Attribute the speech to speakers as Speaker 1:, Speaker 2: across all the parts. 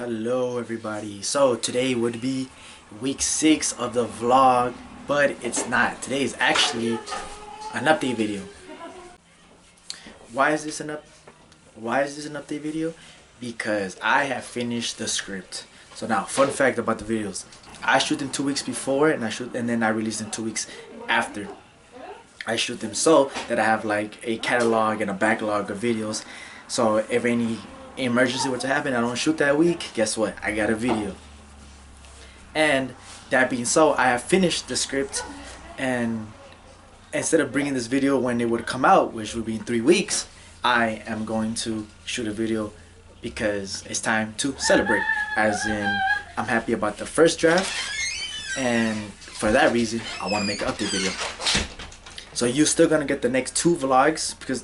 Speaker 1: Hello everybody. So today would be week 6 of the vlog, but it's not. Today is actually an update video. Why is this an update video? Because I have finished the script. So now, fun fact about the videos. I shoot them 2 weeks before and then I release them 2 weeks after. I shoot them so that I have like a catalog and a backlog of videos. So if any emergency were to happen, I don't shoot that week, guess what? I got a video. And that being so, I have finished the script, and instead of bringing this video when it would come out, which would be in 3 weeks, I am going to shoot a video because it's time to celebrate. As in, I'm happy about the first draft, and for that reason, I want to make an update video. So you're still gonna get the next 2 vlogs because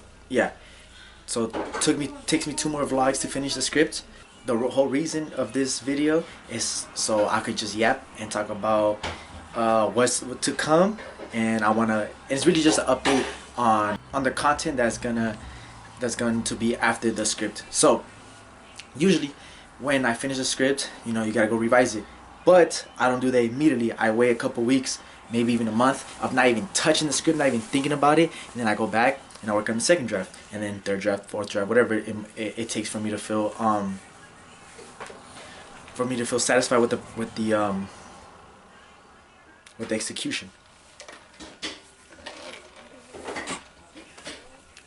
Speaker 1: so it takes me 2 more vlogs to finish the script. The whole reason of this video is so I could just yap and talk about what's to come, and it's really just an update on the content that's going to be after the script. So usually when I finish the script, you gotta go revise it, but I don't do that immediately. I wait a couple weeks, maybe even a month of not even touching the script, not even thinking about it, and then I go back and I work on the second draft, and then third draft, fourth draft, whatever it takes for me to feel satisfied with the execution.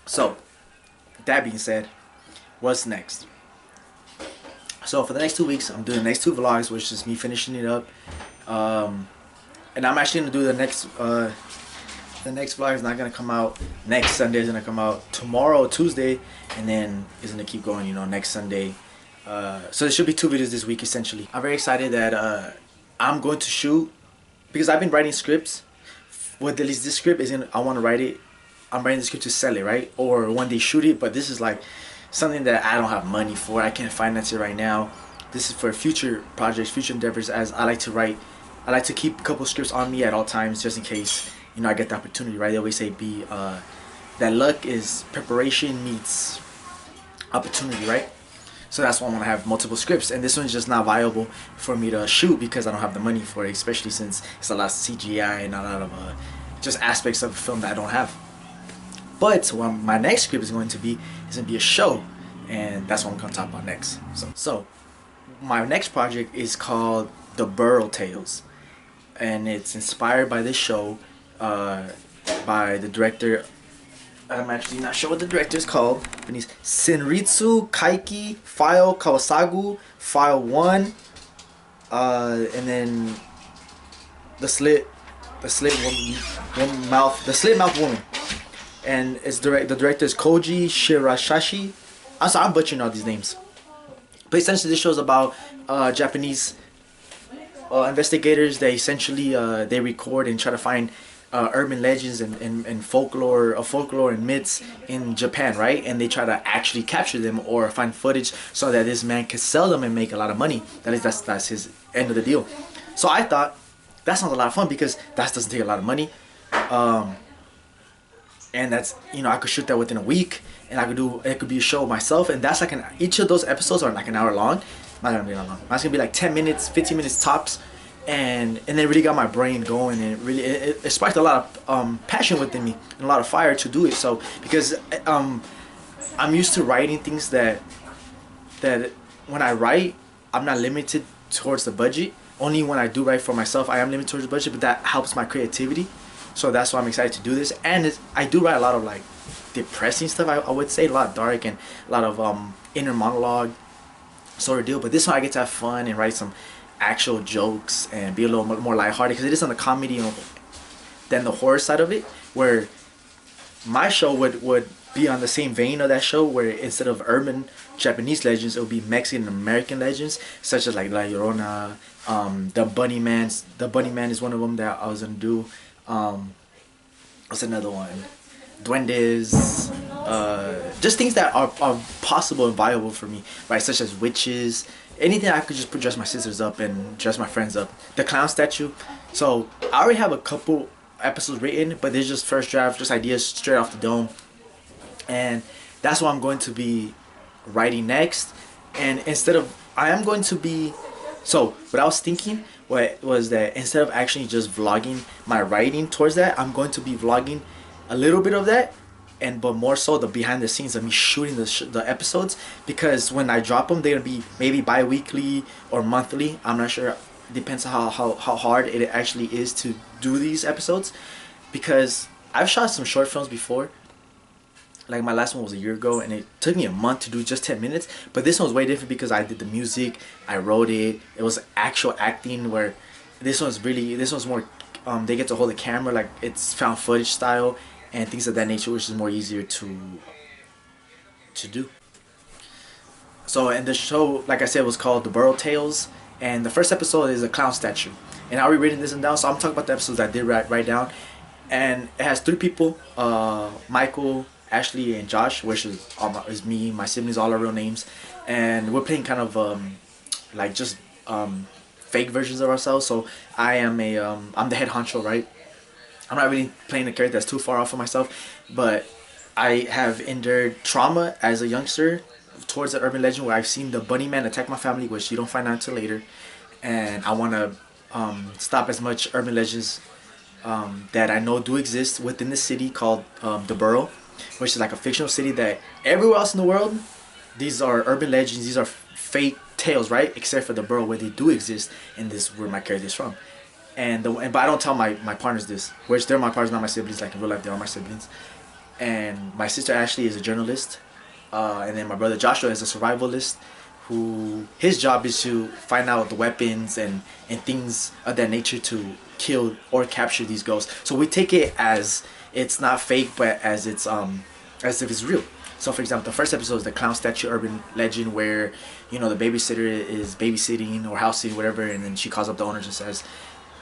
Speaker 1: So that being said, what's next? So for the next 2 weeks, I'm doing the next 2 vlogs, which is me finishing it up, and I'm actually gonna do the next vlog is not gonna come out next Sunday. It's gonna come out tomorrow, Tuesday, and then it's gonna keep going, next Sunday. So there should be 2 videos this week essentially. I'm very excited that I'm going to shoot, because I've been writing scripts. At least this script is I want to write it. I'm writing the script to sell it, right? Or one day shoot it. But this is like something that I don't have money for. I can't finance it right now. This is for future projects, future endeavors. As I like to write, I like to keep a couple scripts on me at all times, just in case I get the opportunity, right? They always say that luck is preparation meets opportunity, right? So that's why I want to have multiple scripts, and this one's just not viable for me to shoot because I don't have the money for it, especially since it's a lot of CGI and a lot of just aspects of the film that I don't have. But what my next script is going to be a show, and that's what I'm going to talk about next. So my next project is called The Burrow Tales, and it's inspired by this show by the director. I'm actually not sure what the director is called, but he's Senritsu Kaiki File Kawasagu File 1, and then the slit mouth woman, and the director is Koji Shirashashi. I'm sorry, I'm butchering all these names, but essentially this show's about Japanese investigators. They essentially they record and try to find urban legends and folklore and myths in Japan, right? And they try to actually capture them or find footage so that this man can sell them and make a lot of money. That's his end of the deal. So I thought that sounds a lot of fun because that doesn't take a lot of money, and that's I could shoot that within a week, and it could be a show myself, and that's like each of those episodes are like an hour long. Not gonna be that long. It's gonna be like 10 minutes, 15 minutes tops. And it really got my brain going, and it sparked a lot of passion within me and a lot of fire to do it. So because I'm used to writing things that when I write, I'm not limited towards the budget. Only when I do write for myself, I am limited towards the budget, but that helps my creativity. So that's why I'm excited to do this. And I do write a lot of like depressing stuff, I would say, a lot of dark and a lot of inner monologue sort of deal. But this one I get to have fun and write some actual jokes and be a little more lighthearted, because it is on the comedy than the horror side of it, where my show would be on the same vein of that show, where instead of urban Japanese legends, it would be Mexican and American legends, such as like La Llorona, the Bunny Man is one of them that I was gonna do. What's another one? Duendes, just things that are possible and viable for me, right? Such as witches, anything I could just dress my sisters up and dress my friends up. The clown statue. So I already have a couple episodes written, but they're just first draft, just ideas straight off the dome, and that's what I'm going to be writing next. And instead of I am going to be. So what I was thinking was that instead of actually just vlogging my writing towards that, I'm going to be vlogging a little bit of that, and but more so the behind the scenes of me shooting the episodes, because when I drop them, they're gonna be maybe bi-weekly or monthly. I'm not sure. Depends on how hard it actually is to do these episodes, because I've shot some short films before. Like my last one was a year ago, and it took me a month to do just 10 minutes. But this one was way different because I did the music, I wrote it. It was actual acting. Where this one's more. They get to hold the camera, like it's found footage style and things of that nature, which is more easier to do. So, and the show, like I said, was called The Burrow Tales, and the first episode is a clown statue. And I already written this one down, so I'm talking about the episodes I did write down. And it has 3 people: Michael, Ashley, and Josh, which is me, my siblings, all our real names, and we're playing kind of like just fake versions of ourselves. So I am I'm the head honcho, right? I'm not really playing a character that's too far off of myself, but I have endured trauma as a youngster towards the urban legend where I've seen the bunny man attack my family, which you don't find out until later, and I want to stop as much urban legends that I know do exist within the city called the Borough, which is like a fictional city that everywhere else in the world, these are urban legends, these are fake tales, right? Except for the Borough where they do exist, and this is where my character is from. But I don't tell my partners this, which they're my partners, not my siblings. Like in real life, they are my siblings. And my sister Ashley is a journalist, and then my brother Joshua is a survivalist, who his job is to find out the weapons and things of that nature to kill or capture these ghosts. So we take it as it's not fake, but as it's as if it's real. So for example, the first episode is the clown statue urban legend, where the babysitter is babysitting or house sitting, whatever, and then she calls up the owner and says,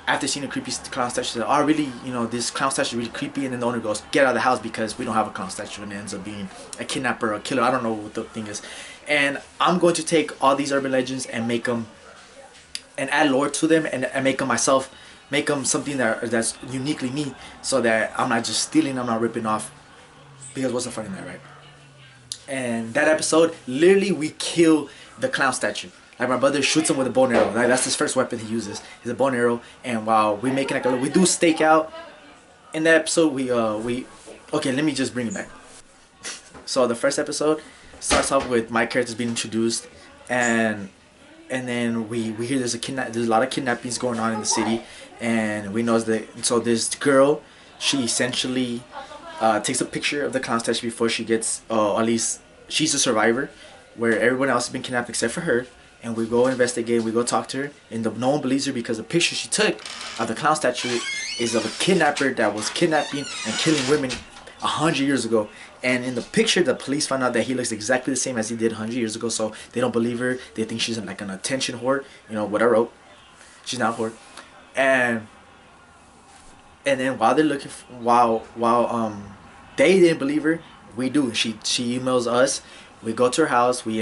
Speaker 1: after seeing a creepy clown statue, she said, "Oh, really? This clown statue is really creepy." And then the owner goes, "Get out of the house because we don't have a clown statue." And it ends up being a kidnapper or a killer. I don't know what the thing is. And I'm going to take all these urban legends and make them and add lore to them, and make them myself, make them something that's uniquely me, so that I'm not just stealing, I'm not ripping off. Because what's the fun in that, right? And that episode, literally, we kill the clown statue. Like my brother shoots him with a bow and arrow. Like that's his first weapon he uses. Is a bow and arrow. And while we making like we do stakeout in that episode, we okay. Let me just bring it back. So the first episode starts off with my characters being introduced, and then we hear there's a lot of kidnappings going on in the city, and we know that. So this girl, she essentially takes a picture of the clown statue before she gets, at least she's a survivor, where everyone else has been kidnapped except for her. And we go investigate, we go talk to her, and no one believes her because the picture she took of the clown statue is of a kidnapper that was kidnapping and killing women 100 years ago. And in the picture, the police found out that he looks exactly the same as he did 100 years ago, so they don't believe her. They think she's like an attention whore, what I wrote. She's not a whore. And then while they're looking, while they didn't believe her, we do. She emails us. We go to her house. We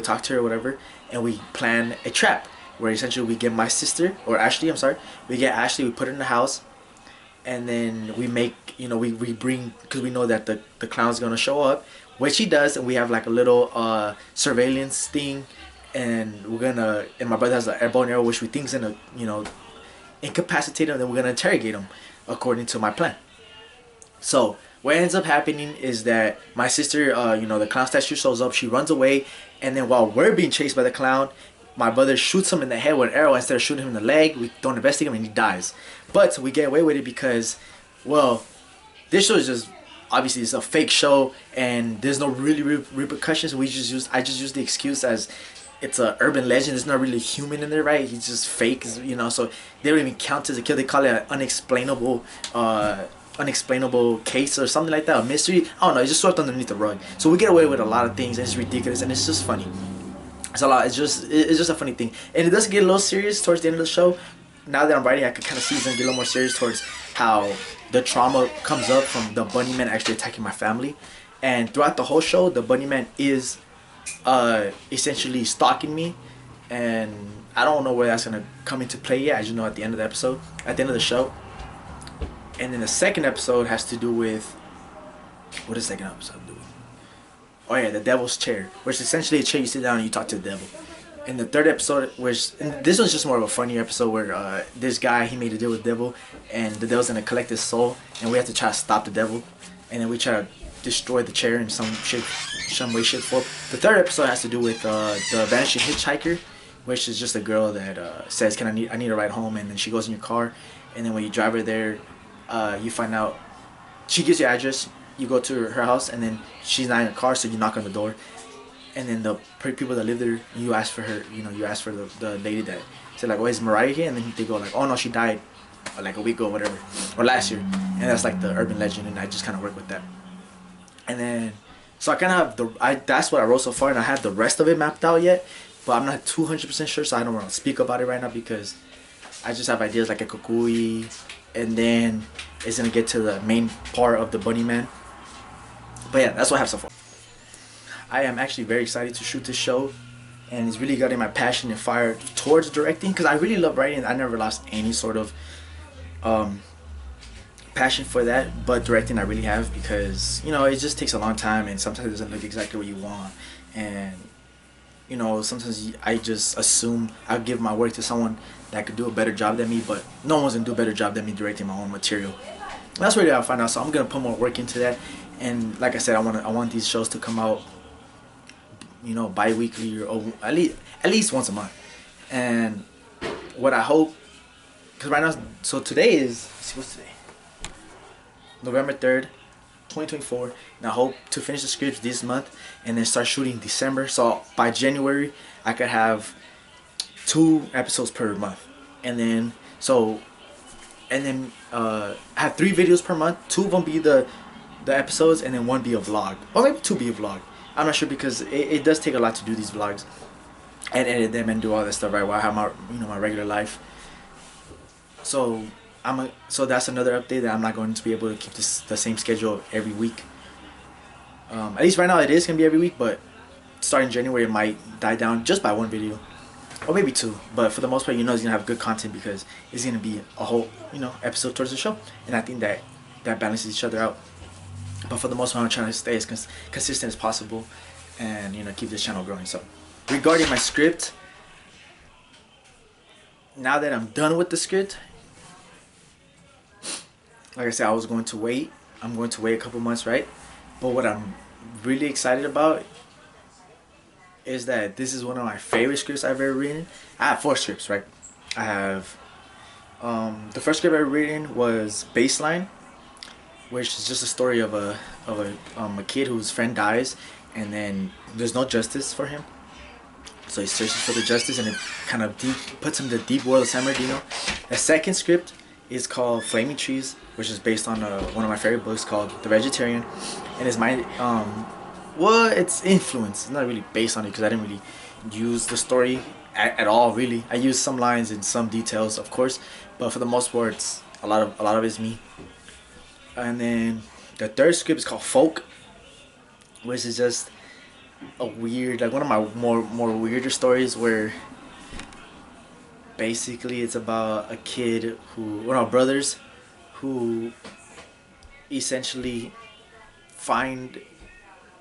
Speaker 1: talk to her, whatever, and we plan a trap where essentially we get my sister, or Ashley. I'm sorry. We get Ashley. We put her in the house, and then we make we bring, because we know that the clown's gonna show up, which he does, and we have like a little surveillance thing, and my brother has an airborne arrow which we think is gonna incapacitate him, and then we're gonna interrogate him according to my plan. So what ends up happening is that my sister, the clown statue shows up, she runs away, and then while we're being chased by the clown, my brother shoots him in the head with an arrow. Instead of shooting him in the leg, we don't investigate him and he dies. But we get away with it because, well, this show is just, obviously it's a fake show and there's no really repercussions. I just use the excuse as it's a urban legend. There's not really human in there, right? He's just fake, so they don't even count as a kill. They call it an unexplainable case or something like that, a mystery. I don't know, it's just swept underneath the rug. So we get away with a lot of things, and it's ridiculous, and it's just funny. It's a lot. It's just a funny thing, and it does get a little serious towards the end of the show. Now that I'm writing, I can kind of see it's gonna get a little more serious towards how the trauma comes up from the bunny man actually attacking my family, and throughout the whole show, the bunny man is essentially stalking me, and I don't know where that's gonna come into play yet. As you know, at the end of the show. And then the second episode has to do with, what does the second episode do with? Oh yeah, the devil's chair, which is essentially a chair you sit down and you talk to the devil. in the third episode, which and this was just more of a funny episode where this guy, he made a deal with the devil, and the devil's gonna collect his soul, and we have to try to stop the devil, and then we try to destroy the chair in some shape, some way, shape, form. The third episode has to do with the vanishing hitchhiker, which is just a girl that says, "Can I need a ride home?" And then she goes in your car, and then when you drive her there, you find out she gives you address. You go to her house, and then she's not in her car, so you knock on the door. And then the people that live there, you ask for her, you ask for the lady that said like, "Oh, is Mariah here?" And then they go like, "Oh no, she died like a week ago or whatever, or last year." And that's like the urban legend, and I just kind of work with that. And then, so I kind of have that's what I wrote so far, and I have the rest of it mapped out yet, but I'm not 200% sure, so I don't want to speak about it right now because I just have ideas like a kukui, and then it's gonna get to the main part of the Bunny Man. But yeah, that's what I have so far. I am actually very excited to shoot this show, and it's really getting my passion and fire towards directing because I really love writing. I never lost any sort of passion for that, but directing I really have because it just takes a long time, and sometimes it doesn't look exactly what you want, and sometimes I just assume I'll give my work to someone that could do a better job than me, but no one's gonna do a better job than me directing my own material. And that's really how I find out. So I'm gonna put more work into that, and like I said, I want these shows to come out bi-weekly or at least once a month. And what I hope, because right now, so today is, let's see, what's today? November 3rd, 2024, and I hope to finish the scripts this month and then start shooting in December, so by January I could have 2 episodes per month, and then have 3 videos per month. 2 of them be the episodes, and then 1 be a vlog, or maybe 2 be a vlog. I'm not sure because it does take a lot to do these vlogs and edit them and do all that stuff right while I have my regular life. So so that's another update that I'm not going to be able to keep the same schedule every week. At least right now it is gonna be every week, but starting January it might die down just by 1 video or maybe 2. But for the most part, it's gonna have good content because it's gonna be a whole episode towards the show, and I think that balances each other out. But for the most part, I'm trying to stay as consistent as possible and keep this channel growing. So regarding my script, now that I'm done with the script, like I said, I'm going to wait a couple months, right? But what I'm really excited about is that this is one of my favorite scripts I've ever written. I have 4 scripts, right? I have the first script I ever written was Baseline, which is just a story of a kid whose friend dies, and then there's no justice for him, so he searches for the justice, and it kind of puts him in the deep world of San Bernardino. The second script is called Flaming Trees, which is based on one of my favorite books called The Vegetarian, and it's my it's influence. It's not really based on it because I didn't really use the story at all. Really, I used some lines and some details, of course, but for the most part, it's a lot of it's me. And then the third script is called Folk, which is just a weird, like one of my more weirder stories where basically it's about a kid one of our brothers who essentially find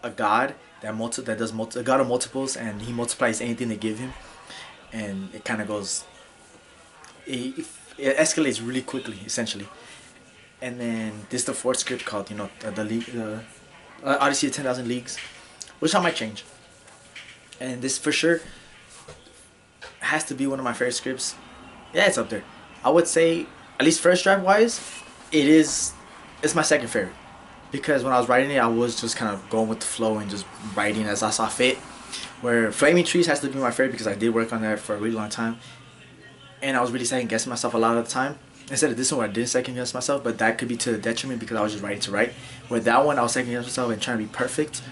Speaker 1: a god that does a god of multiples, and he multiplies anything they give him, and it kind of goes, it escalates really quickly essentially. And then this is the 4th script called the Odyssey of 10,000 Leagues, which I might change. And this for sure has to be one of my favorite scripts. Yeah, it's up there. I would say, at least first draft wise, it's my second favorite, because when I was writing it, I was just kind of going with the flow and just writing as I saw fit. Where Flaming Trees has to be my favorite because I did work on that for a really long time, and I was really second guessing myself a lot of the time. Instead of this one where I didn't second guess myself, but that could be to the detriment because I was just writing to write. With that one, I was second guessing myself and trying to be perfect.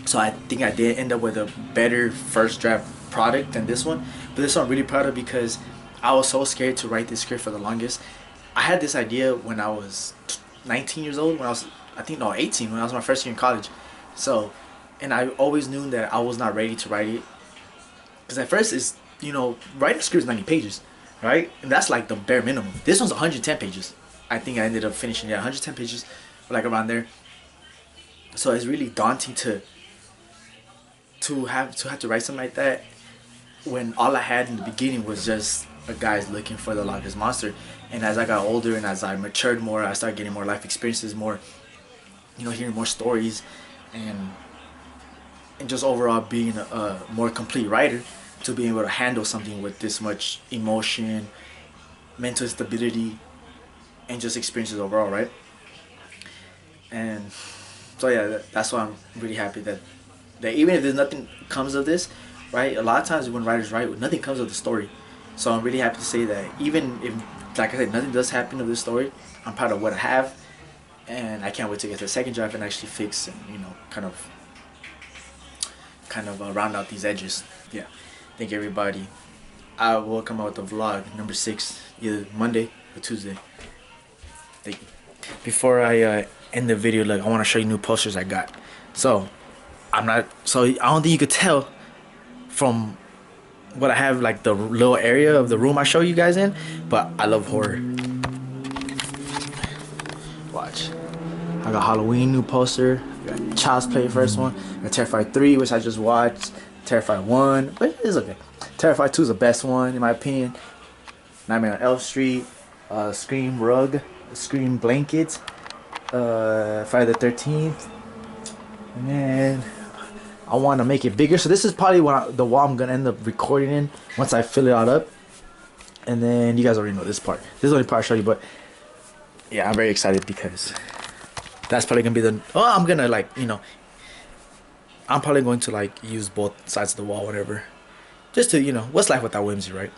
Speaker 1: So I think I did end up with a better first draft product than this one. But this one I'm really proud of because I was so scared to write this script for the longest. I had this idea when I was 19 years old, 18, when I was my first year in college. So, and I always knew that I was not ready to write it. Because at first it's, writing a script is 90 pages. Right? And that's like the bare minimum. This one's 110 pages. I think I ended up finishing it 110 pages, like around there. So it's really daunting to have to write something like that. when all I had in the beginning was just a guy's looking for the Loch Ness monster. And as I got older and as I matured more, I started getting more life experiences, more, you know, hearing more stories, and just overall being a more complete writer, to be able to handle something with this much emotion, mental stability, and just experiences overall, right? And so yeah, that's why I'm really happy that even if there's nothing comes of this, right? A lot of times when writers write, nothing comes of the story. So I'm really happy to say that even if, like I said, nothing does happen of this story, I'm proud of what I have, and I can't wait to get to the second draft and actually fix and, you know, kind of round out these edges. Yeah, thank you everybody. I will come out with the vlog number 6 either Monday or Tuesday. Thank you. Before I end the video, look, I want to show you new posters I got. So I don't think you could tell from what I have, like the little area of the room I show you guys in, but I love horror. Watch, I got Halloween new poster, I got Child's Play first one, I got Terrified 3, which I just watched, Terrified 1, but it's okay. Terrified 2 is the best one in my opinion. Nightmare on Elm Street, Scream rug, Scream blanket, Friday the 13th, and then I want to make it bigger. So this is probably the wall I'm gonna end up recording in once I fill it all up. And then you guys already know this part. This is the only part I show you, but yeah, I'm very excited because that's probably gonna be I'm gonna, like, you know, I'm probably going to like use both sides of the wall, whatever, just to, you know, what's life without whimsy, right?